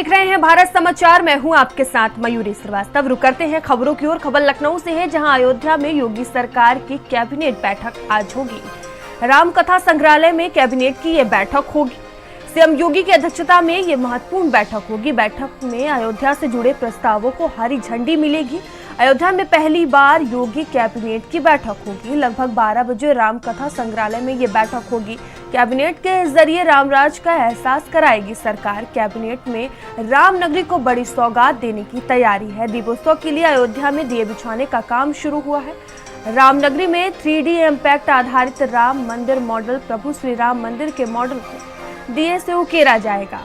देख रहे हैं भारत समाचार। मैं हूं आपके साथ मयूरी श्रीवास्तव। रुक करते हैं खबरों की ओर। खबर लखनऊ से है, जहां अयोध्या में योगी सरकार की कैबिनेट बैठक आज होगी। रामकथा संग्रहालय में कैबिनेट की ये बैठक होगी। सीएम योगी की अध्यक्षता में ये महत्वपूर्ण बैठक होगी। बैठक में अयोध्या से जुड़े प्रस्तावों को हरी झंडी मिलेगी। अयोध्या में पहली बार योगी कैबिनेट की बैठक होगी। लगभग 12 बजे रामकथा संग्रहालय में ये बैठक होगी। कैबिनेट के जरिए रामराज का एहसास कराएगी सरकार। कैबिनेट में रामनगरी को बड़ी सौगात देने की तैयारी है। दीपोत्सव के लिए अयोध्या में दिए बिछाने का काम शुरू हुआ है। रामनगरी में 3D इम्पैक्ट आधारित राम मंदिर मॉडल प्रभु श्री राम मंदिर के मॉडल को दिए से उकेरा जाएगा।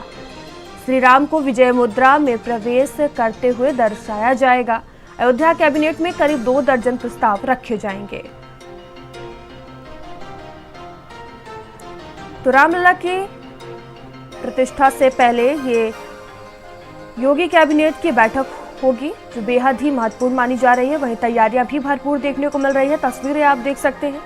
श्री राम को विजय मुद्रा में प्रवेश करते हुए दर्शाया जाएगा। अयोध्या कैबिनेट में करीब 2 दर्जन प्रस्ताव रखे जाएंगे। तो रामलला की प्रतिष्ठा से पहले ये योगी कैबिनेट की बैठक होगी, जो बेहद ही महत्वपूर्ण मानी जा रही है। वहीं तैयारियां भी भरपूर देखने को मिल रही है। तस्वीरें आप देख सकते हैं।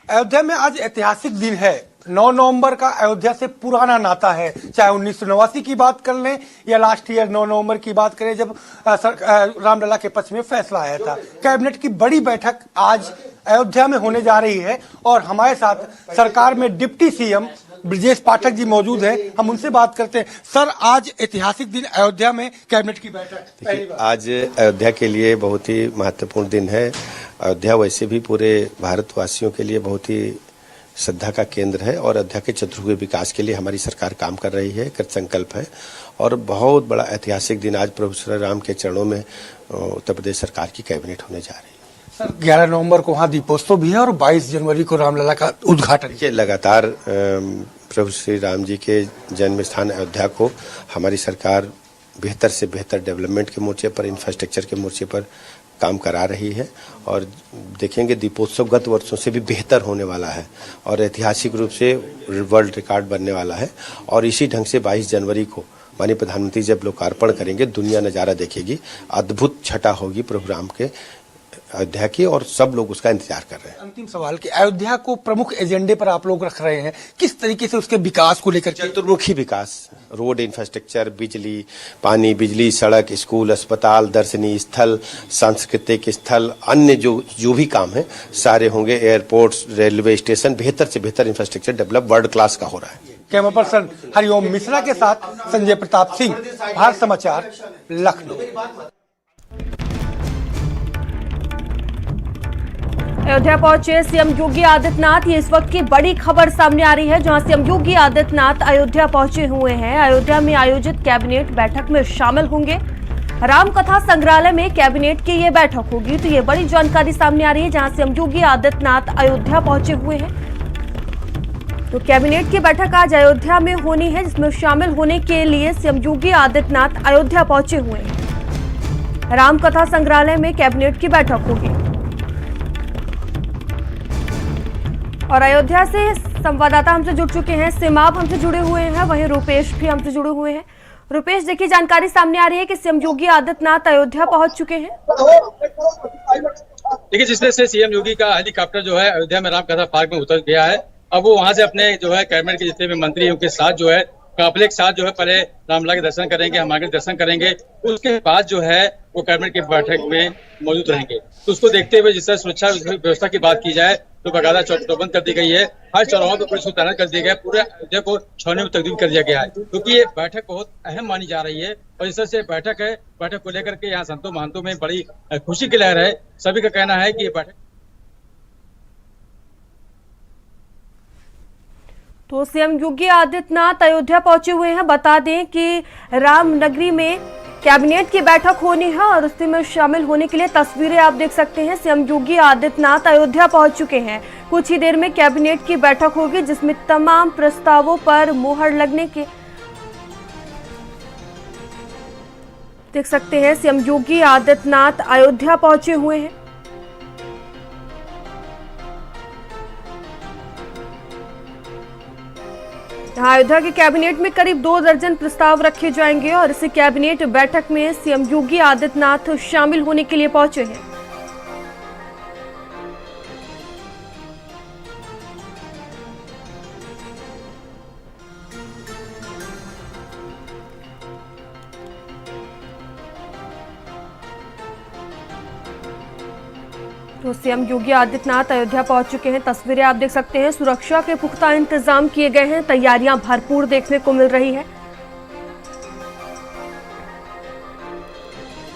अयोध्या में आज ऐतिहासिक दिन है। 9 नवंबर का अयोध्या से पुराना नाता है। चाहे 1989 की बात कर लें या लास्ट ईयर 9 नवंबर की बात करें, जब रामलला के पक्ष में फैसला आया था। कैबिनेट की बड़ी बैठक आज अयोध्या में होने जा रही है और हमारे साथ सरकार में डिप्टी सीएम ब्रजेश पाठक जी मौजूद हैं। हम उनसे बात करते हैं। सर, आज ऐतिहासिक दिन अयोध्या में कैबिनेट की बैठक। आज अयोध्या के लिए बहुत ही महत्वपूर्ण दिन है। अयोध्या वैसे भी पूरे भारतवासियों के लिए बहुत ही श्रद्धा का केंद्र है और अयोध्या के चतुर्भुज विकास के लिए हमारी सरकार काम कर रही है, कृत संकल्प है। और बहुत बड़ा ऐतिहासिक दिन आज प्रभु श्री राम के चरणों में उत्तर प्रदेश सरकार की कैबिनेट होने जा रही है। सर, 11 नवंबर को वहाँ दीपोत्सव भी है और 22 जनवरी को रामलला का उद्घाटन। ये लगातार प्रभु श्री राम जी के जन्म स्थान अयोध्या को हमारी सरकार बेहतर से बेहतर डेवलपमेंट के मोर्चे पर, इंफ्रास्ट्रक्चर के मोर्चे पर काम करा रही है। और देखेंगे दीपोत्सव गत वर्षों से भी बेहतर होने वाला है और ऐतिहासिक रूप से वर्ल्ड रिकॉर्ड बनने वाला है। और इसी ढंग से 22 जनवरी को माननीय प्रधानमंत्री जब लोकार्पण करेंगे, दुनिया नज़ारा देखेगी। अद्भुत छटा होगी प्रभु राम के अयोध्या की और सब लोग उसका इंतजार कर रहे हैं। अंतिम सवाल कि अयोध्या को प्रमुख एजेंडे पर आप लोग रख रहे हैं, किस तरीके से उसके विकास को लेकर? चतुर्मुखी विकास, रोड इंफ्रास्ट्रक्चर, बिजली, पानी, बिजली, सड़क, स्कूल, अस्पताल, दर्शनीय स्थल, सांस्कृतिक स्थल, अन्य जो भी काम है सारे होंगे। एयरपोर्ट्स, रेलवे स्टेशन, बेहतर से बेहतर इंफ्रास्ट्रक्चर डेवलप वर्ल्ड क्लास का हो रहा है। कैमरा पर्सन हरिओम मिश्रा के साथ संजय प्रताप सिंह, भारत समाचार, लखनऊ। अयोध्या पहुंचे सीएम योगी आदित्यनाथ। ये इस वक्त की बड़ी खबर सामने आ रही है, जहां सीएम योगी आदित्यनाथ अयोध्या पहुंचे हुए हैं। अयोध्या में आयोजित कैबिनेट बैठक में शामिल होंगे। रामकथा संग्रहालय में कैबिनेट की ये बैठक होगी। तो ये बड़ी जानकारी सामने आ रही है, जहां सीएम योगी आदित्यनाथ अयोध्या पहुंचे हुए हैं। तो कैबिनेट की बैठक आज अयोध्या में होनी है, जिसमें शामिल होने के लिए सीएम योगी आदित्यनाथ अयोध्या पहुंचे हुए हैं। रामकथा संग्रहालय में कैबिनेट की बैठक होगी। और अयोध्या से संवाददाता हमसे जुड़ चुके हैं, सिमाब हमसे जुड़े हुए हैं, वहीं रुपेश भी हमसे जुड़े हुए हैं। रुपेश, देखिए जानकारी सामने आ रही है कि सीएम योगी आदित्यनाथ अयोध्या पहुंच चुके हैं। देखिए, जिस तरह से सीएम योगी का हेलीकॉप्टर जो है अयोध्या में रामकथा पार्क में उतर गया है, अब वो वहां से अपने जो है कैबिनेट के जितने भी मंत्री हैं उनके साथ जो है काफिले के साथ जो है पहले रामलला के दर्शन करेंगे, हमारे दर्शन करेंगे। उसके बाद जो है वो कैबिनेट की बैठक में मौजूद रहेंगे। तो उसको देखते हुए जिस तरह सुरक्षा व्यवस्था की बात की जाए तो बाकायदा चौकटबंद कर दी गई है। हर चौराहों पर पुलिस को तैनात कर दिया गया है। पूरे अयोध्या को छावनी में तब्दील कर दिया गया है, क्योंकि ये बैठक बहुत अहम मानी जा रही है। और जिस तरह से बैठक है, बैठक को लेकर के यहाँ संतों महंतों में बड़ी खुशी की लहर है। सभी का कहना है कि ये बैठक। तो सीएम योगी आदित्यनाथ अयोध्या पहुंचे हुए हैं। बता दें कि रामनगरी में कैबिनेट की बैठक होनी है और उसी में शामिल होने के लिए तस्वीरें आप देख सकते हैं। सीएम योगी आदित्यनाथ अयोध्या पहुंच चुके हैं। कुछ ही देर में कैबिनेट की बैठक होगी, जिसमें तमाम प्रस्तावों पर मुहर लगने के देख सकते हैं। सीएम योगी आदित्यनाथ अयोध्या पहुंचे हुए हैं। यहाँ अयोध्या के कैबिनेट में करीब 2 दर्जन प्रस्ताव रखे जाएंगे और इसी कैबिनेट बैठक में सीएम योगी आदित्यनाथ शामिल होने के लिए पहुंचे हैं। तो सीएम योगी आदित्यनाथ अयोध्या पहुंच चुके हैं। तस्वीरें आप देख सकते हैं। सुरक्षा के पुख्ता इंतजाम किए गए हैं, तैयारियां भरपूर देखने को मिल रही है।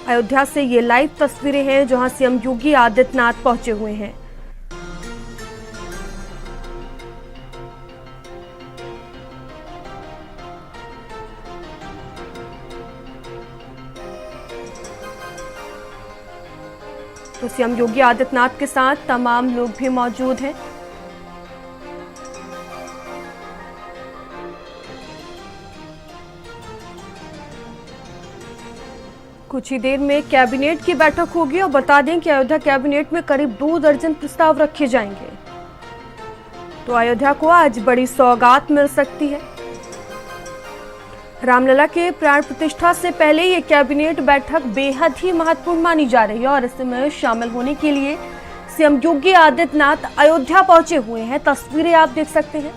अयोध्या से ये लाइव तस्वीरें हैं जहां सीएम योगी आदित्यनाथ पहुंचे हुए हैं। तो सीएम योगी आदित्यनाथ के साथ तमाम लोग भी मौजूद हैं। कुछ ही देर में कैबिनेट की बैठक होगी और बता दें कि अयोध्या कैबिनेट में करीब 2 दर्जन प्रस्ताव रखे जाएंगे। तो अयोध्या को आज बड़ी सौगात मिल सकती है। रामलला के प्राण प्रतिष्ठा से पहले ये कैबिनेट बैठक बेहद ही महत्वपूर्ण मानी जा रही है और इसमें शामिल होने के लिए सीएम योगी आदित्यनाथ अयोध्या पहुंचे हुए हैं। तस्वीरें आप देख सकते हैं।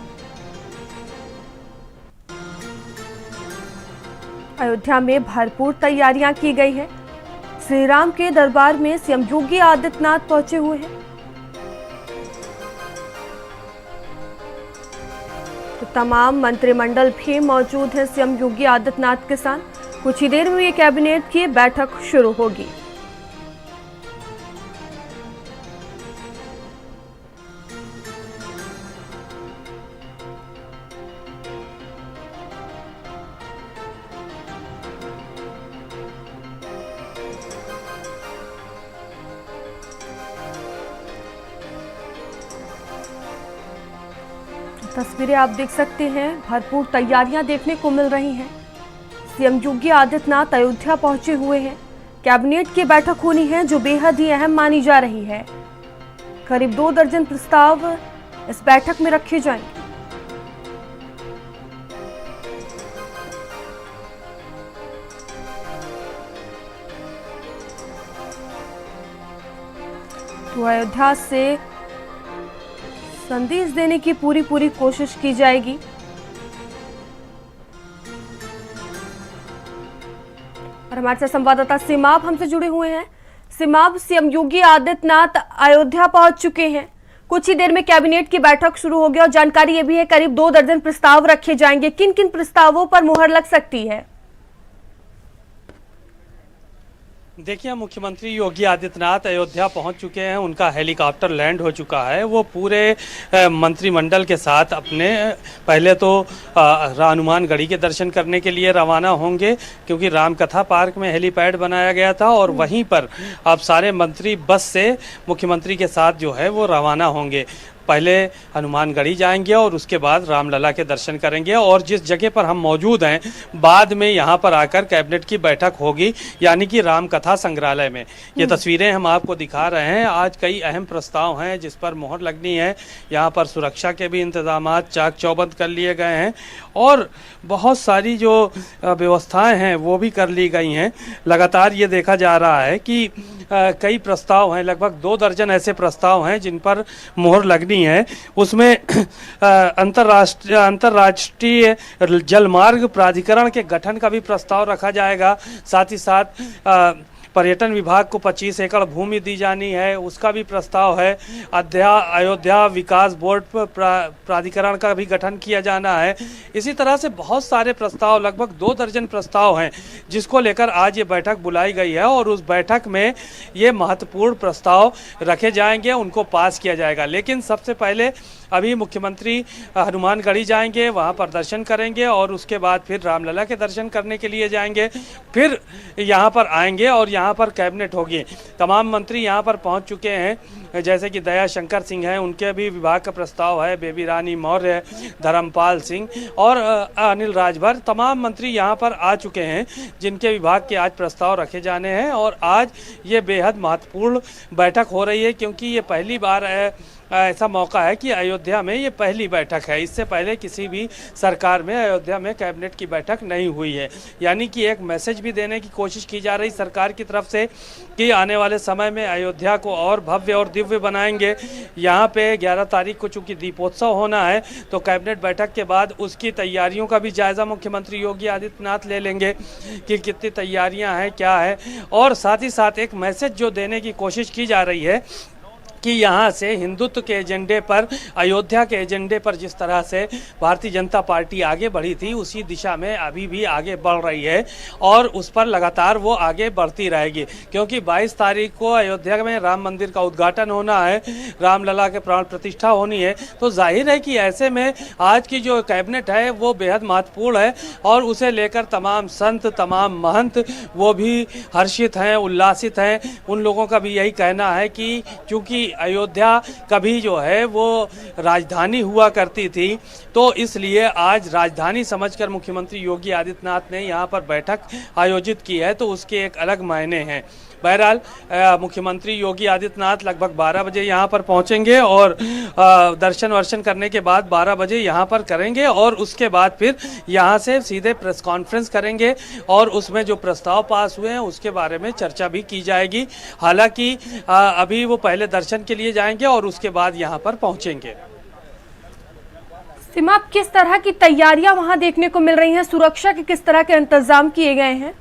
अयोध्या में भरपूर तैयारियां की गई हैं। श्री राम के दरबार में सीएम योगी आदित्यनाथ पहुंचे हुए हैं। तो तमाम मंत्रिमंडल भी मौजूद है सीएम योगी आदित्यनाथ के साथ। कुछ ही देर में ये कैबिनेट की बैठक शुरू होगी। तस्वीरें आप देख सकते हैं। भरपूर तैयारियां देखने को मिल रही हैं। सीएम योगी आदित्यनाथ अयोध्या पहुंचे हुए हैं। कैबिनेट की बैठक होनी है जो बेहद ही अहम मानी जा रही है। करीब 2 दर्जन प्रस्ताव इस बैठक में रखे जाएंगे। तो अयोध्या से संदेश देने की पूरी कोशिश की जाएगी। और हमारे साथ संवाददाता सिमाब हमसे जुड़े हुए हैं। सिमाब, सीएम योगी आदित्यनाथ अयोध्या पहुंच चुके हैं। कुछ ही देर में कैबिनेट की बैठक शुरू होगी और जानकारी ये भी है करीब 2 दर्जन प्रस्ताव रखे जाएंगे। किन किन प्रस्तावों पर मुहर लग सकती है? देखिए, मुख्यमंत्री योगी आदित्यनाथ अयोध्या पहुंच चुके हैं। उनका हेलीकॉप्टर लैंड हो चुका है। वो पूरे मंत्रिमंडल के साथ अपने पहले तो हनुमानगढ़ी के दर्शन करने के लिए रवाना होंगे, क्योंकि रामकथा पार्क में हेलीपैड बनाया गया था और वहीं पर अब सारे मंत्री बस से मुख्यमंत्री के साथ जो है वो रवाना होंगे। पहले हनुमानगढ़ी जाएंगे और उसके बाद रामलला के दर्शन करेंगे और जिस जगह पर हम मौजूद हैं बाद में यहाँ पर आकर कैबिनेट की बैठक होगी, यानी कि रामकथा संग्रहालय में। ये तस्वीरें हम आपको दिखा रहे हैं। आज कई अहम प्रस्ताव हैं जिस पर मोहर लगनी है। यहाँ पर सुरक्षा के भी इंतजाम चाक चौबंद कर लिए गए हैं और बहुत सारी जो व्यवस्थाएं हैं वो भी कर ली गई हैं। लगातार ये देखा जा रहा है कि कई प्रस्ताव हैं, लगभग 2 दर्जन ऐसे प्रस्ताव हैं जिन पर मोहर लगनी है। उसमें अंतर्राष्ट्रीय जलमार्ग प्राधिकरण के गठन का भी प्रस्ताव रखा जाएगा। साथ ही साथ पर्यटन विभाग को 25 एकड़ भूमि दी जानी है, उसका भी प्रस्ताव है। अयोध्या विकास बोर्ड प्राधिकरण का भी गठन किया जाना है। इसी तरह से बहुत सारे प्रस्ताव, लगभग 2 दर्जन प्रस्ताव हैं जिसको लेकर आज ये बैठक बुलाई गई है और उस बैठक में ये महत्वपूर्ण प्रस्ताव रखे जाएंगे, उनको पास किया जाएगा। लेकिन सबसे पहले अभी मुख्यमंत्री हनुमानगढ़ी जाएंगे, वहाँ पर दर्शन करेंगे और उसके बाद फिर रामलला के दर्शन करने के लिए जाएंगे, फिर यहाँ पर आएंगे और यहाँ पर कैबिनेट होगी। तमाम मंत्री यहाँ पर पहुँच चुके हैं, जैसे कि दया शंकर सिंह हैं, उनके भी विभाग का प्रस्ताव है। बेबी रानी मौर्य, धर्मपाल सिंह और अनिल राजभर, तमाम मंत्री यहाँ पर आ चुके हैं जिनके विभाग के आज प्रस्ताव रखे जाने हैं। और आज ये बेहद महत्वपूर्ण बैठक हो रही है क्योंकि ये पहली बार ऐसा मौका है कि अयोध्या में ये पहली बैठक है। इससे पहले किसी भी सरकार में अयोध्या में कैबिनेट की बैठक नहीं हुई है। यानी कि एक मैसेज भी देने की कोशिश की जा रही सरकार की तरफ से कि आने वाले समय में अयोध्या को और भव्य और दिव्य बनाएंगे। यहाँ पे 11 तारीख को चूँकि दीपोत्सव होना है तो कैबिनेट बैठक के बाद उसकी तैयारियों का भी जायज़ा मुख्यमंत्री योगी आदित्यनाथ ले लेंगे कि कितनी तैयारियाँ हैं, क्या है। और साथ ही साथ एक मैसेज जो देने की कोशिश की जा रही है कि यहाँ से हिंदुत्व के एजेंडे पर, अयोध्या के एजेंडे पर जिस तरह से भारतीय जनता पार्टी आगे बढ़ी थी, उसी दिशा में अभी भी आगे बढ़ रही है और उस पर लगातार वो आगे बढ़ती रहेगी। क्योंकि 22 तारीख को अयोध्या में राम मंदिर का उद्घाटन होना है, रामलला के प्राण प्रतिष्ठा होनी है, तो जाहिर है कि ऐसे में आज की जो कैबिनेट है वो बेहद महत्वपूर्ण है और उसे लेकर तमाम संत, तमाम महंत वो भी हर्षित हैं, उल्लासित हैं। उन लोगों का भी यही कहना है कि चूँकि अयोध्या कभी जो है वो राजधानी हुआ करती थी, तो इसलिए आज राजधानी समझकर मुख्यमंत्री योगी आदित्यनाथ ने यहाँ पर बैठक आयोजित की है, तो उसके एक अलग मायने हैं। बहरहाल मुख्यमंत्री योगी आदित्यनाथ लगभग 12 बजे यहाँ पर पहुँचेंगे और दर्शन वर्शन करने के बाद 12 बजे यहाँ पर करेंगे और उसके बाद फिर यहाँ से सीधे प्रेस कॉन्फ्रेंस करेंगे और उसमें जो प्रस्ताव पास हुए हैं उसके बारे में चर्चा भी की जाएगी। हालांकि अभी वो पहले दर्शन के लिए जाएंगे और उसके बाद यहाँ पर पहुँचेंगे। सीमा, किस तरह की तैयारियां वहां देखने को मिल रही हैं? सुरक्षा के किस तरह के इंतजाम किए गए हैं?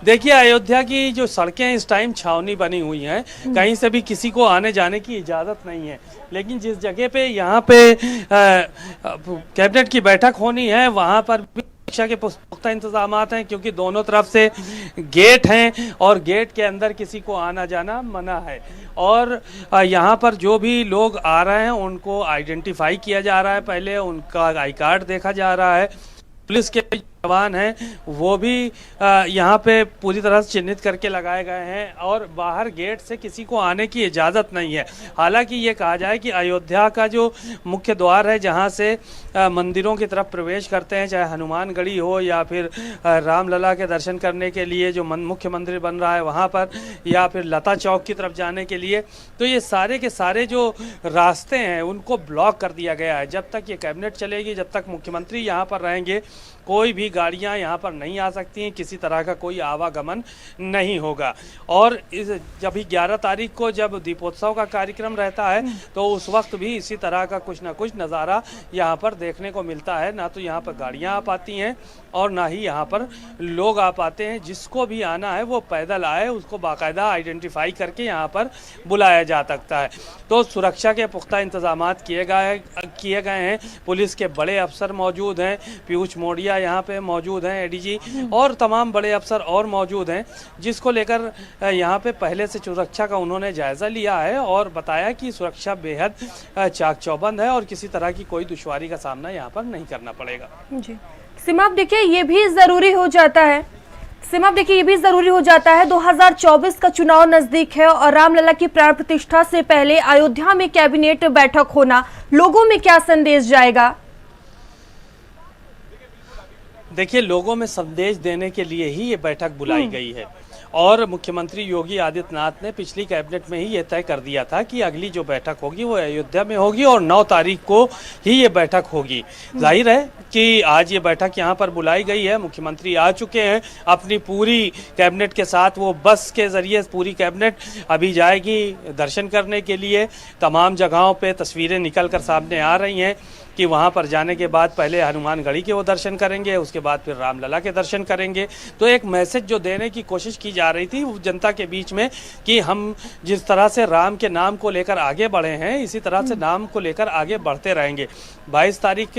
देखिए, अयोध्या की जो सड़कें इस टाइम छावनी बनी हुई हैं, कहीं से भी किसी को आने जाने की इजाज़त नहीं है। लेकिन जिस जगह पे यहाँ पे कैबिनेट की बैठक होनी है वहाँ पर भी सुरक्षा के पुख्ता इंतजाम हैं, क्योंकि दोनों तरफ से गेट हैं और गेट के अंदर किसी को आना जाना मना है। और यहाँ पर जो भी लोग आ रहे हैं उनको आइडेंटिफाई किया जा रहा है, पहले उनका आई कार्ड देखा जा रहा है। पुलिस के जवान हैं वो भी यहाँ पे पूरी तरह से चिन्हित करके लगाए गए हैं और बाहर गेट से किसी को आने की इजाज़त नहीं है। हालांकि ये कहा जाए कि अयोध्या का जो मुख्य द्वार है, जहाँ से मंदिरों की तरफ प्रवेश करते हैं, चाहे हनुमानगढ़ी हो या फिर रामलला के दर्शन करने के लिए जो मुख्य मंदिर बन रहा है वहाँ पर, या फिर लता चौक की तरफ जाने के लिए, तो ये सारे के सारे जो रास्ते हैं उनको ब्लॉक कर दिया गया है। जब तक ये कैबिनेट चलेगी, जब तक मुख्यमंत्री यहाँ पर रहेंगे, कोई भी गाड़ियां यहाँ पर नहीं आ सकती हैं, किसी तरह का कोई आवागमन नहीं होगा। और जब भी 11 तारीख को जब दीपोत्सव का कार्यक्रम रहता है तो उस वक्त भी इसी तरह का कुछ ना कुछ नज़ारा यहाँ पर देखने को मिलता है। ना तो यहाँ पर गाड़ियाँ आ पाती हैं और ना ही यहाँ पर लोग आ पाते हैं। जिसको भी आना है वो पैदल आए, उसको बाकायदा आइडेंटिफाई करके यहाँ पर बुलाया जा सकता है। तो सुरक्षा के पुख्ता इंतजाम किए गए हैं। पुलिस के बड़े अफसर मौजूद हैं, पीयूष मोडिया यहाँ पे मौजूद हैं, एडीजी, और तमाम बड़े अफसर और मौजूद हैं, जिसको लेकर यहाँ पे पहले से सुरक्षा का उन्होंने जायज़ा लिया है और बताया कि सुरक्षा बेहद चाक चौबंद है और किसी तरह की कोई दुश्वारी का सामना यहाँ पर नहीं करना पड़ेगा। जी सीमा, देखिए ये भी ज़रूरी हो जाता है 2024 का चुनाव नजदीक है और रामलला की प्राण प्रतिष्ठा से पहले अयोध्या में कैबिनेट बैठक होना लोगों में क्या संदेश जाएगा? देखिए, लोगों में संदेश देने के लिए ही ये बैठक बुलाई गई है और मुख्यमंत्री योगी आदित्यनाथ ने पिछली कैबिनेट में ही ये तय कर दिया था कि अगली जो बैठक होगी वो अयोध्या में होगी और 9 तारीख को ही ये बैठक होगी। जाहिर है कि आज ये बैठक यहाँ पर बुलाई गई है। मुख्यमंत्री आ चुके हैं अपनी पूरी कैबिनेट के साथ। वो बस के जरिए पूरी कैबिनेट अभी जाएगी दर्शन करने के लिए। तमाम जगहों पे तस्वीरें निकल कर सामने आ रही हैं कि वहाँ पर जाने के बाद पहले हनुमानगढ़ी के वो दर्शन करेंगे, उसके बाद फिर रामलला के दर्शन करेंगे। तो एक मैसेज जो देने की कोशिश की जा रही थी जनता के बीच में कि हम जिस तरह से राम के नाम को लेकर आगे बढ़े हैं, इसी तरह से नाम को लेकर आगे बढ़ते रहेंगे। 22 तारीख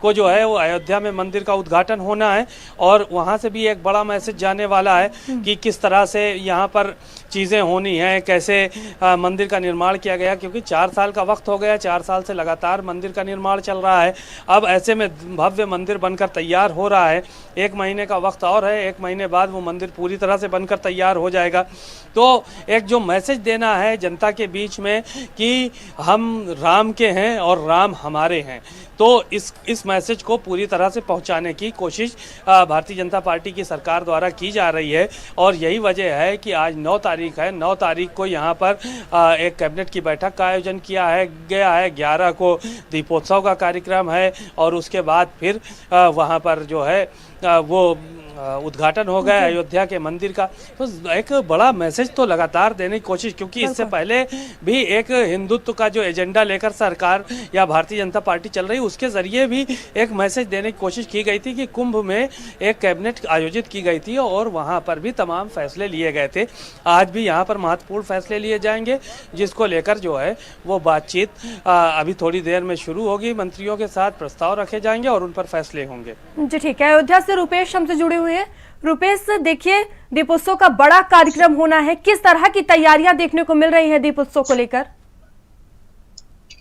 को जो है वो अयोध्या में मंदिर का उद्घाटन होना है और वहाँ से भी एक बड़ा मैसेज जाने वाला है कि किस तरह से यहाँ पर चीज़ें होनी हैं, कैसे मंदिर का निर्माण किया गया, क्योंकि 4 साल का वक्त हो गया। 4 साल से लगातार मंदिर का निर्माण चल रहा है। अब ऐसे में भव्य मंदिर बनकर तैयार हो रहा है। 1 महीने का वक्त और है, 1 महीने बाद वो मंदिर पूरी तरह से बनकर तैयार हो जाएगा। तो एक जो मैसेज देना है जनता के बीच में कि हम राम के हैं और राम हमारे हैं, तो इस मैसेज को पूरी तरह से पहुंचाने की कोशिश भारतीय जनता पार्टी की सरकार द्वारा की जा रही है। और यही वजह है कि आज 9 तारीख है। 9 तारीख को यहाँ पर एक कैबिनेट की बैठक का आयोजन किया गया है। 11 को दीपोत्सव का कार्यक्रम है और उसके बाद फिर वहाँ पर जो है वो उद्घाटन हो गया अयोध्या के मंदिर का। तो एक बड़ा मैसेज तो लगातार देने की कोशिश, क्योंकि इससे पहले भी एक हिंदुत्व का जो एजेंडा लेकर सरकार या भारतीय जनता पार्टी चल रही, उसके जरिए भी एक मैसेज देने की कोशिश की गई थी कि कुंभ में एक कैबिनेट आयोजित की गई थी और वहां पर भी तमाम फैसले लिए गए थे। आज भी यहां पर महत्वपूर्ण फैसले लिए जाएंगे, जिसको लेकर जो है वो बातचीत अभी थोड़ी देर में शुरू होगी। मंत्रियों के साथ प्रस्ताव रखे जाएंगे और उन पर फैसले होंगे। जी ठीक है, अयोध्या से रुपेश हमसे जुड़े हुए हैं। रुपेश, देखिए दीपोत्सव का बड़ा कार्यक्रम होना है, किस तरह की तैयारियां देखने को मिल रही हैं दीपोत्सव को लेकर?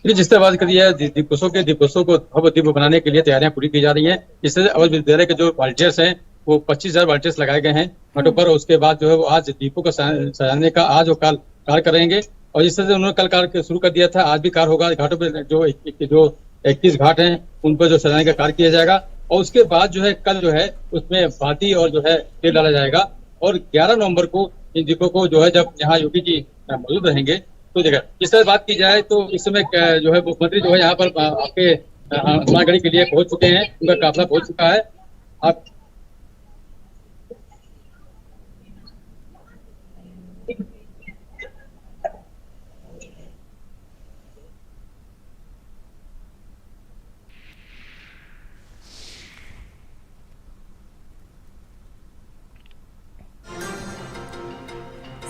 जिस तरह बात करी है दीपोत्सव को भव्य दिव्य बनाने के लिए तैयारियां पूरी की जा रही हैं। इस तरह अवध विद्यालय के जो वॉलंटियर्स हैं वो 25,000 वॉलंटियर्स लगाए गए हैं घाटों पर। उसके बाद जो है वो आज दीपों को सजाने का आज और कल कार्य करेंगे और जिस तरह से उन्होंने कल कार्य शुरू कर दिया था, आज भी कार्य होगा। घाटों पर जो 21 घाट हैं उन पर जो सजाने का कार्य किया जाएगा और उसके बाद जो है कल जो है उसमें बाती और जो है तेल डाला जाएगा और 11 नवंबर को इन दीपों को जो है जब यहाँ योगी जी मौजूद रहेंगे तो जगह। इस तरह बात की जाए तो इस समय जो है मुख्यमंत्री जो है यहाँ पर आपके हनुमानगढ़ी के लिए पहुंच चुके हैं, उनका काफिला पहुंच चुका है। आप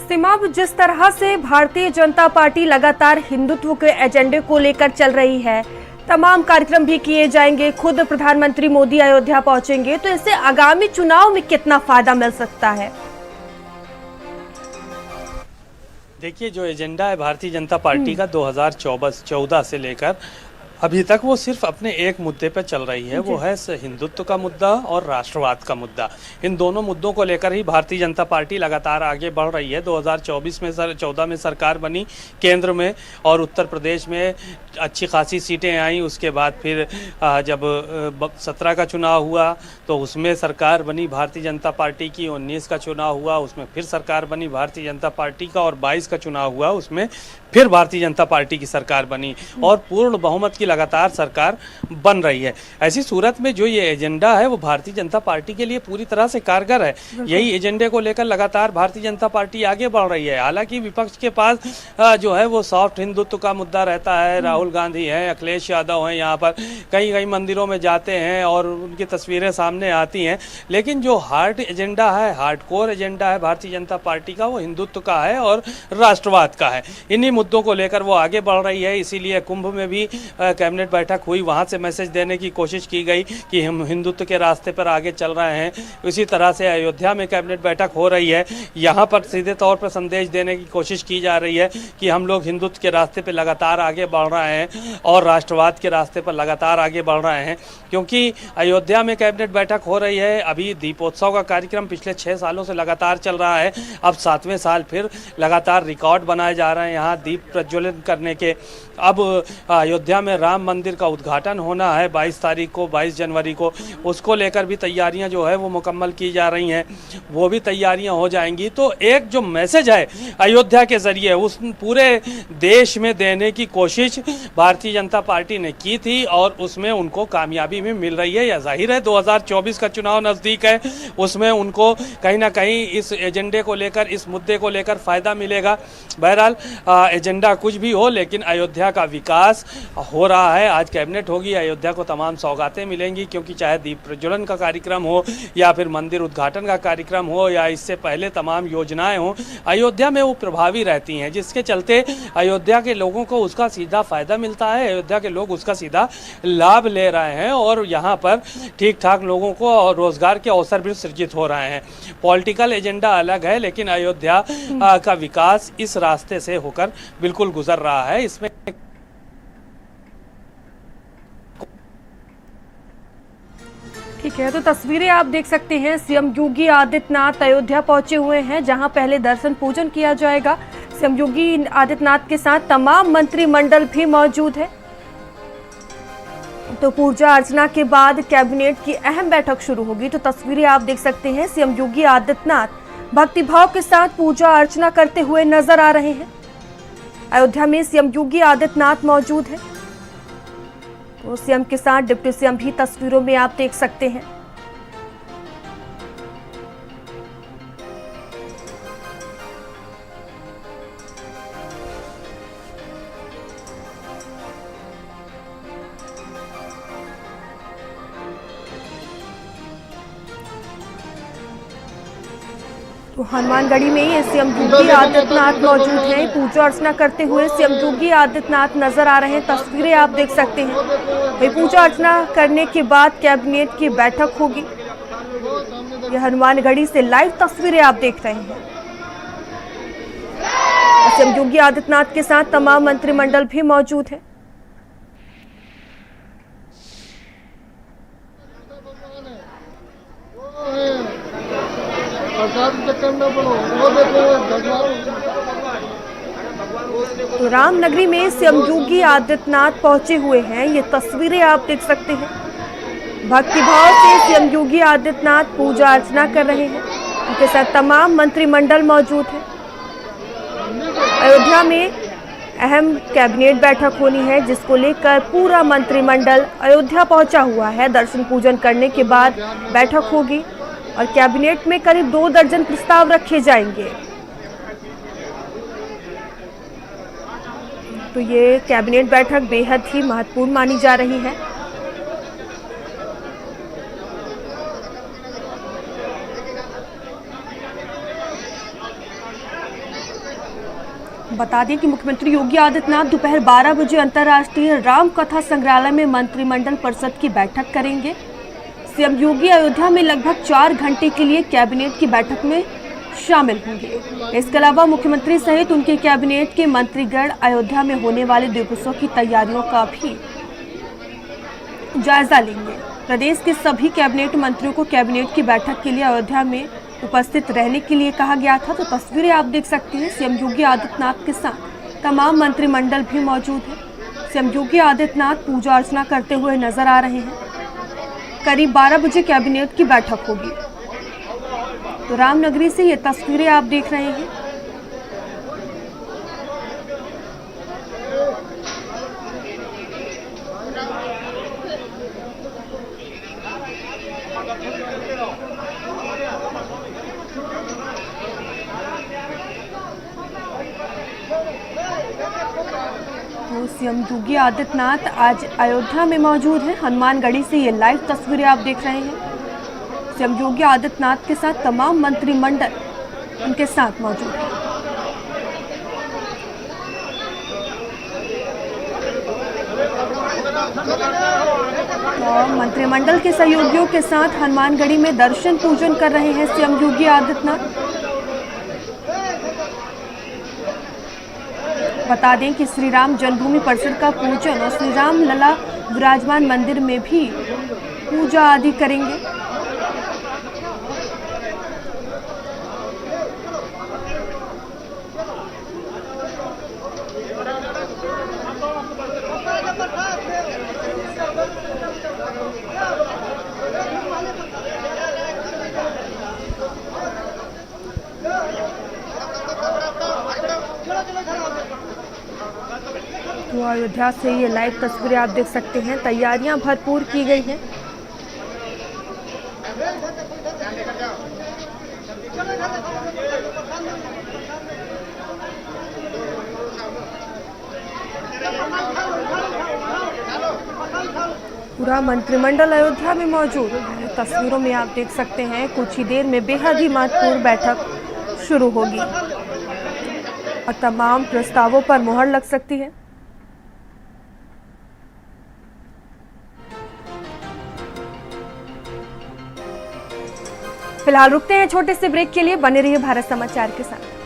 सीमा, जिस तरह से भारतीय जनता पार्टी लगातार हिंदुत्व के एजेंडे को लेकर चल रही है, तमाम कार्यक्रम भी किए जाएंगे, खुद प्रधानमंत्री मोदी अयोध्या पहुंचेंगे, तो इससे आगामी चुनाव में कितना फायदा मिल सकता है? देखिए, जो एजेंडा है भारतीय जनता पार्टी का 2014 से लेकर अभी तक, वो सिर्फ अपने एक मुद्दे पर चल रही है, वो है हिंदुत्व का मुद्दा और राष्ट्रवाद का मुद्दा। इन दोनों मुद्दों को लेकर ही भारतीय जनता पार्टी लगातार आगे बढ़ रही है। 2014 में सरकार बनी केंद्र में और उत्तर प्रदेश में अच्छी खासी सीटें आईं। उसके बाद फिर जब 17 का चुनाव हुआ तो उसमें सरकार बनी भारतीय जनता पार्टी की। 19 का चुनाव हुआ, उसमें फिर सरकार बनी भारतीय जनता पार्टी का और 22 का चुनाव हुआ, उसमें फिर भारतीय जनता पार्टी की सरकार बनी और पूर्ण बहुमत की लगातार सरकार बन रही है। ऐसी सूरत में जो ये एजेंडा है वो भारतीय जनता पार्टी के लिए पूरी तरह से कारगर है। यही एजेंडे को लेकर लगातार भारतीय जनता पार्टी आगे बढ़ रही है। हालांकि विपक्ष के पास जो है वो सॉफ्ट हिंदुत्व का मुद्दा रहता है। राहुल गांधी हैं, अखिलेश यादव हैं, यहाँ पर कई मंदिरों में जाते हैं और उनकी तस्वीरें सामने आती हैं, लेकिन जो हार्ड एजेंडा है, हार्डकोर एजेंडा है भारतीय जनता पार्टी का, वो हिंदुत्व का है और राष्ट्रवाद का है। इन्हीं मुद्दों को लेकर वो आगे बढ़ रही है। इसीलिए कुंभ में भी कैबिनेट बैठक हुई, वहां से मैसेज देने की कोशिश की गई कि हम हिंदुत्व के रास्ते पर आगे चल रहे हैं। इसी तरह से अयोध्या में कैबिनेट बैठक हो रही है, यहाँ पर सीधे तौर पर संदेश देने की कोशिश की जा रही है कि हम लोग हिंदुत्व के रास्ते पर लगातार आगे बढ़ रहे हैं और राष्ट्रवाद के रास्ते पर लगातार आगे बढ़ रहे हैं। क्योंकि अयोध्या में कैबिनेट बैठक हो रही है, अभी दीपोत्सव का कार्यक्रम पिछले 6 सालों से लगातार चल रहा है, अब 7वें साल फिर लगातार रिकॉर्ड बनाए जा रहे हैं यहाँ दीप प्रज्वलित करने के। अब अयोध्या में राम मंदिर का उद्घाटन होना है 22 जनवरी को, उसको लेकर भी तैयारियां जो है वो मुकम्मल की जा रही हैं, वो भी तैयारियां हो जाएंगी। तो एक जो मैसेज है अयोध्या के जरिए उस पूरे देश में देने की कोशिश भारतीय जनता पार्टी ने की थी और उसमें उनको कामयाबी भी मिल रही है। या जाहिर है 2024 का चुनाव नज़दीक है, उसमें उनको कहीं ना कहीं इस एजेंडे को लेकर, इस मुद्दे को लेकर फ़ायदा मिलेगा। बहरहाल एजेंडा कुछ भी हो, लेकिन अयोध्या का विकास हो रहा है। आज कैबिनेट होगी, अयोध्या को तमाम सौगातें मिलेंगी, क्योंकि चाहे दीप प्रज्वलन का कार्यक्रम हो या फिर मंदिर उद्घाटन का कार्यक्रम हो या इससे पहले तमाम योजनाएं हो, अयोध्या में वो प्रभावी रहती हैं, जिसके चलते अयोध्या के लोगों को उसका सीधा फायदा मिलता है। अयोध्या के लोग उसका सीधा लाभ ले रहे हैं और यहाँ पर ठीक ठाक लोगों को रोजगार के अवसर भी सृजित हो रहे हैं। पॉलिटिकल एजेंडा अलग है, लेकिन अयोध्या का विकास इस रास्ते से होकर बिल्कुल गुजर रहा है। इसमें ठीक है, तो तस्वीरें आप देख सकते हैं। सीएम योगी आदित्यनाथ अयोध्या पहुंचे हुए हैं, जहां पहले दर्शन पूजन किया जाएगा। सीएम योगी आदित्यनाथ के साथ तमाम मंत्रिमंडल भी मौजूद है। तो पूजा अर्चना के बाद कैबिनेट की अहम बैठक शुरू होगी। तो तस्वीरें आप देख सकते हैं, सीएम योगी आदित्यनाथ भक्तिभाव के साथ पूजा अर्चना करते हुए नजर आ रहे हैं। अयोध्या में सीएम योगी आदित्यनाथ मौजूद है। तो सीएम के साथ डिप्टी सीएम भी तस्वीरों में आप देख सकते हैं। तो हनुमानगढ़ी में सीएम योगी आदित्यनाथ मौजूद हैं। पूजा अर्चना करते हुए सीएम योगी आदित्यनाथ नजर आ रहे हैं। तस्वीरें आप देख सकते हैं। वही पूजा अर्चना करने के बाद कैबिनेट की बैठक होगी। ये हनुमानगढ़ी से लाइव तस्वीरें आप देख रहे हैं। सीएम योगी आदित्यनाथ के साथ तमाम मंत्रिमंडल भी मौजूद है। तो रामनगरी में सीएम योगी आदित्यनाथ पहुंचे हुए हैं। ये तस्वीरें आप देख सकते हैं। भक्तिभाव से सीएम योगी आदित्यनाथ पूजा अर्चना कर रहे हैं। उनके साथ तमाम मंत्रिमंडल मौजूद है। अयोध्या में अहम कैबिनेट बैठक होनी है, जिसको लेकर पूरा मंत्रिमंडल अयोध्या पहुंचा हुआ है। दर्शन पूजन करने के बाद बैठक होगी और कैबिनेट में करीब 2 दर्जन प्रस्ताव रखे जाएंगे। तो ये कैबिनेट बैठक बेहद ही महत्वपूर्ण मानी जा रही है। बता दें कि मुख्यमंत्री योगी आदित्यनाथ दोपहर 12 बजे अंतर्राष्ट्रीय राम कथा संग्रहालय में मंत्रिमंडल परिषद की बैठक करेंगे। सीएम योगी अयोध्या में लगभग 4 घंटे के लिए कैबिनेट की बैठक में शामिल होंगे। इसके अलावा मुख्यमंत्री सहित उनके कैबिनेट के मंत्रीगण अयोध्या में होने वाले दिवसों की तैयारियों का भी जायजा लेंगे। प्रदेश के सभी कैबिनेट मंत्रियों को कैबिनेट की बैठक के लिए अयोध्या में उपस्थित रहने के लिए कहा गया था। तो तस्वीरें आप देख सकते हैं। सीएम योगी आदित्यनाथ के साथ तमाम मंत्रिमंडल भी मौजूद है। सीएम योगी आदित्यनाथ पूजा अर्चना करते हुए नजर आ रहे हैं। करीब 12 बजे कैबिनेट की बैठक होगी। तो रामनगरी से ये तस्वीरें आप देख रहे हैं। तो सीएम योगी आदित्यनाथ आज अयोध्या में मौजूद हैं। हनुमानगढ़ी से ये लाइव तस्वीरें आप देख रहे हैं। सीएम योगी आदित्यनाथ के साथ तमाम मंत्रिमंडल उनके साथ मौजूद है। तो मंत्रिमंडल के सहयोगियों के साथ हनुमानगढ़ी में दर्शन पूजन कर रहे हैं सीएम योगी आदित्यनाथ। बता दें कि श्री राम जन्मभूमि परिसर का पूजन और श्री राम लला विराजमान मंदिर में भी पूजा आदि करेंगे। तो अयोध्या से ये लाइव तस्वीरें आप देख सकते हैं। तैयारियां भरपूर की गई हैं। पूरा मंत्रिमंडल अयोध्या में मौजूद है। तस्वीरों में आप देख सकते हैं। कुछ ही देर में बेहद ही महत्वपूर्ण बैठक शुरू होगी और तमाम प्रस्तावों पर मुहर लग सकती है। फिलहाल रुकते हैं छोटे से ब्रेक के लिए। बने रहिए भारत समाचार के साथ।